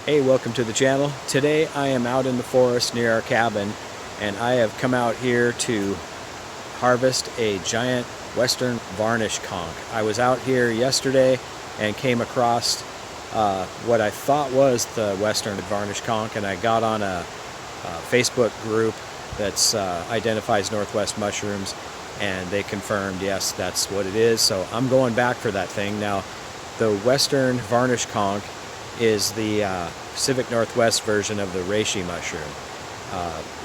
Hey, welcome to the channel. Today I am out in the forest near our cabin, and I have come out here to harvest a giant western Varnished Conk. I was out here yesterday and came across what I thought was the western Varnished Conk, and I got on a Facebook group that identifies Northwest mushrooms, and they confirmed, yes, that's what it is. So I'm going back for that thing. Now, the western Varnished Conk is the Pacific Northwest version of the Reishi mushroom.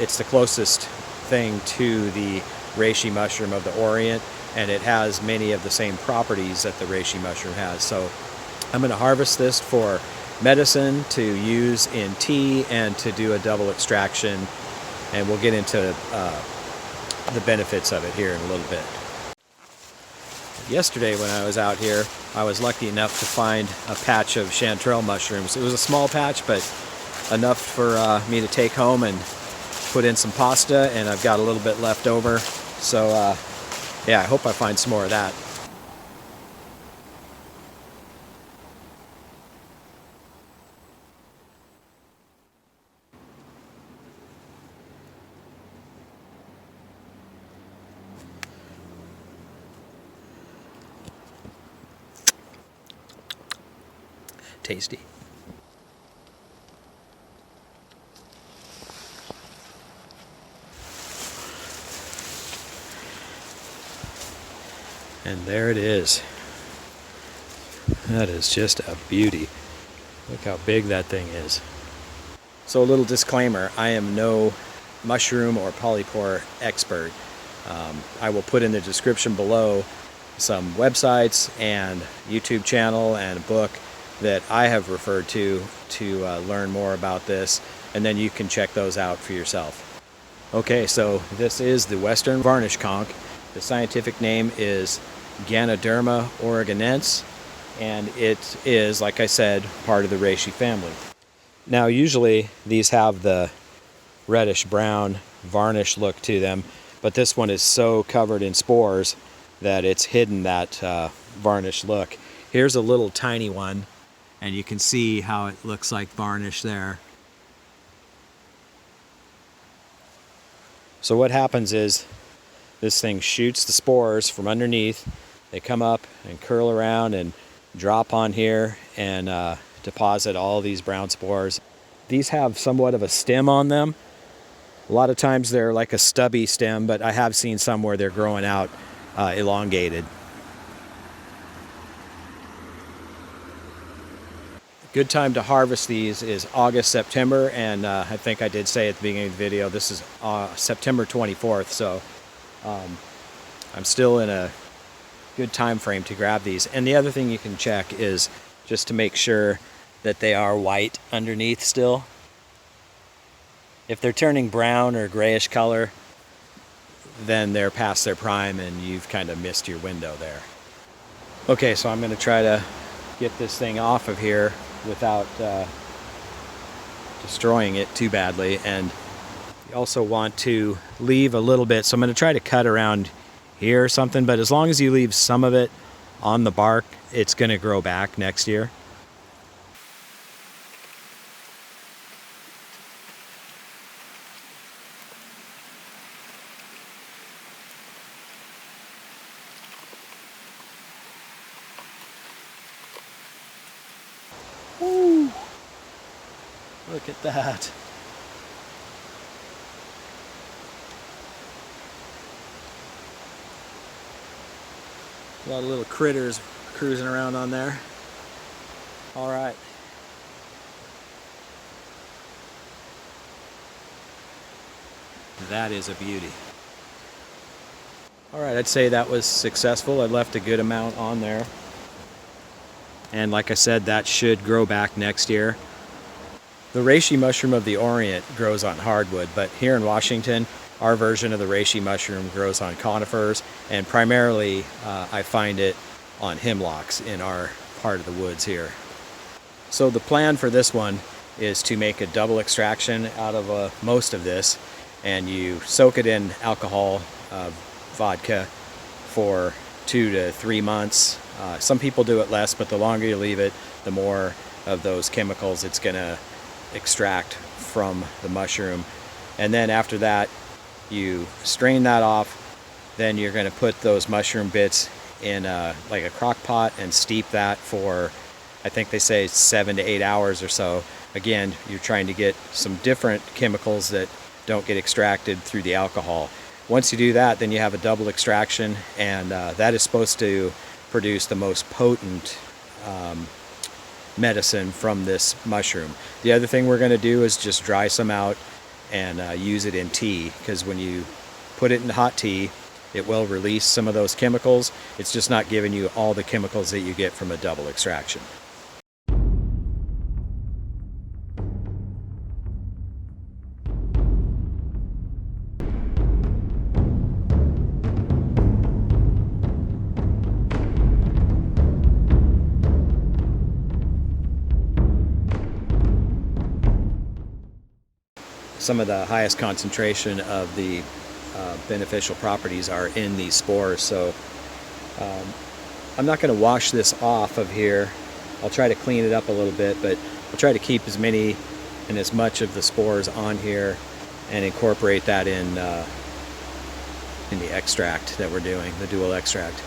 It's the closest thing to the Reishi mushroom of the Orient, and it has many of the same properties that the Reishi mushroom has. So I'm going to harvest this for medicine, to use in tea, and to do a double extraction, and we'll get into the benefits of it here in a little bit. Yesterday when I was out here, I was lucky enough to find a patch of chanterelle mushrooms. It was a small patch, but enough for me to take home and put in some pasta, and I've got a little bit left over. So yeah, I hope I find some more of that. Tasty. And there it is. That is just a beauty. Look how big that thing is. So a little disclaimer, I am no mushroom or polypore expert. I will put in the description below some websites and YouTube channel and a book that I have referred to learn more about this, and then you can check those out for yourself. Okay, so this is the western Varnished Conk. The scientific name is Ganoderma oregonense, and it is, like I said, part of the Reishi family. Now usually these have the reddish brown varnish look to them, but this one is so covered in spores that it's hidden that varnish look. Here's a little tiny one, and you can see how it looks like varnish there. So what happens is this thing shoots the spores from underneath. They come up and curl around and drop on here and deposit all these brown spores. These have somewhat of a stem on them. A lot of times they're like a stubby stem, but I have seen some where they're growing out elongated. Good time to harvest these is August, September, and I think I did say at the beginning of the video, this is September 24th, so I'm still in a good time frame to grab these. And the other thing you can check is just to make sure that they are white underneath still. If they're turning brown or grayish color, then they're past their prime and you've kind of missed your window there. Okay, so I'm going to try to get this thing off of here without destroying it too badly, and you also want to leave a little bit, so I'm going to try to cut around here or something, but as long as you leave some of it on the bark, it's going to grow back next year. Woo! Look at that. A lot of little critters cruising around on there. All right. That is a beauty. All right, I'd say that was successful. I left a good amount on there. And like I said, that should grow back next year. The Reishi mushroom of the Orient grows on hardwood, but here in Washington, our version of the Reishi mushroom grows on conifers, and primarily I find it on hemlocks in our part of the woods here. So the plan for this one is to make a double extraction out of most of this, and you soak it in alcohol, vodka, for 2 to 3 months. Some people do it less, but the longer you leave it, the more of those chemicals it's going to extract from the mushroom. And then after that, you strain that off. Then you're going to put those mushroom bits in like a crock pot and steep that for, I think they say 7 to 8 hours or so. Again, you're trying to get some different chemicals that don't get extracted through the alcohol. Once you do that, then you have a double extraction, and that is supposed to produce the most potent medicine from this mushroom. The other thing we're going to do is just dry some out and use it in tea, because when you put it in hot tea, it will release some of those chemicals. It's just not giving you all the chemicals that you get from a double extraction. Some of the highest concentration of the beneficial properties are in these spores, so I'm not going to wash this off of here. I'll try to clean it up a little bit, but I'll try to keep as many and as much of the spores on here and incorporate that in the extract that we're doing, the dual extract.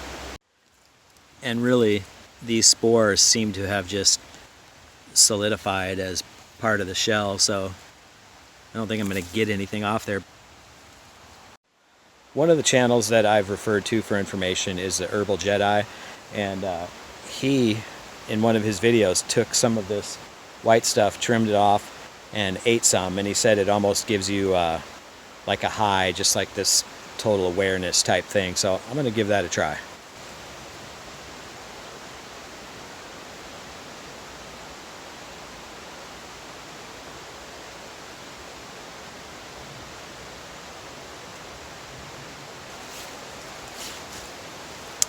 And really, these spores seem to have just solidified as part of the shell, so I don't think I'm going to get anything off there. One of the channels that I've referred to for information is the Herbal Jedi, and he, in one of his videos, took some of this white stuff, trimmed it off, and ate some, and he said it almost gives you like a high, just like this total awareness type thing. So I'm going to give that a try.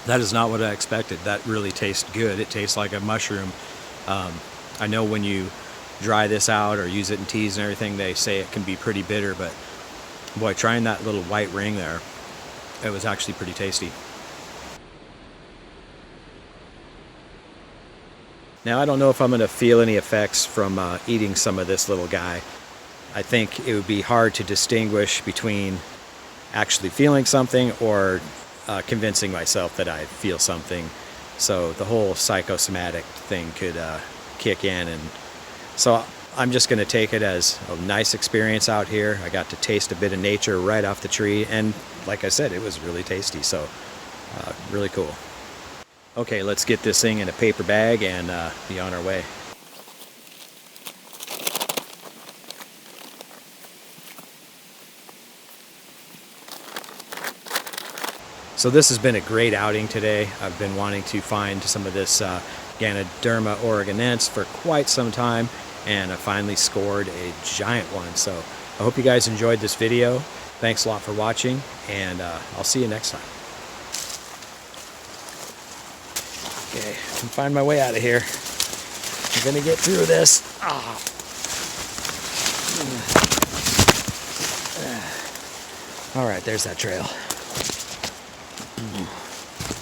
That is not what I expected. That really tastes good. It tastes like a mushroom. I know when you dry this out or use it in teas and everything, they say it can be pretty bitter, but boy, trying that little white ring there, it was actually pretty tasty. Now, I don't know if I'm going to feel any effects from eating some of this little guy. I think it would be hard to distinguish between actually feeling something or convincing myself that I feel something. So the whole psychosomatic thing could kick in, and so I'm just going to take it as a nice experience out here. I got to taste a bit of nature right off the tree, and like I said, it was really tasty, so really cool. Okay, let's get this thing in a paper bag and be on our way. So this has been a great outing today. I've been wanting to find some of this Ganoderma oregonense for quite some time, and I finally scored a giant one. So I hope you guys enjoyed this video. Thanks a lot for watching, and I'll see you next time. Okay, I can find my way out of here. I'm gonna get through this. All right, there's that trail.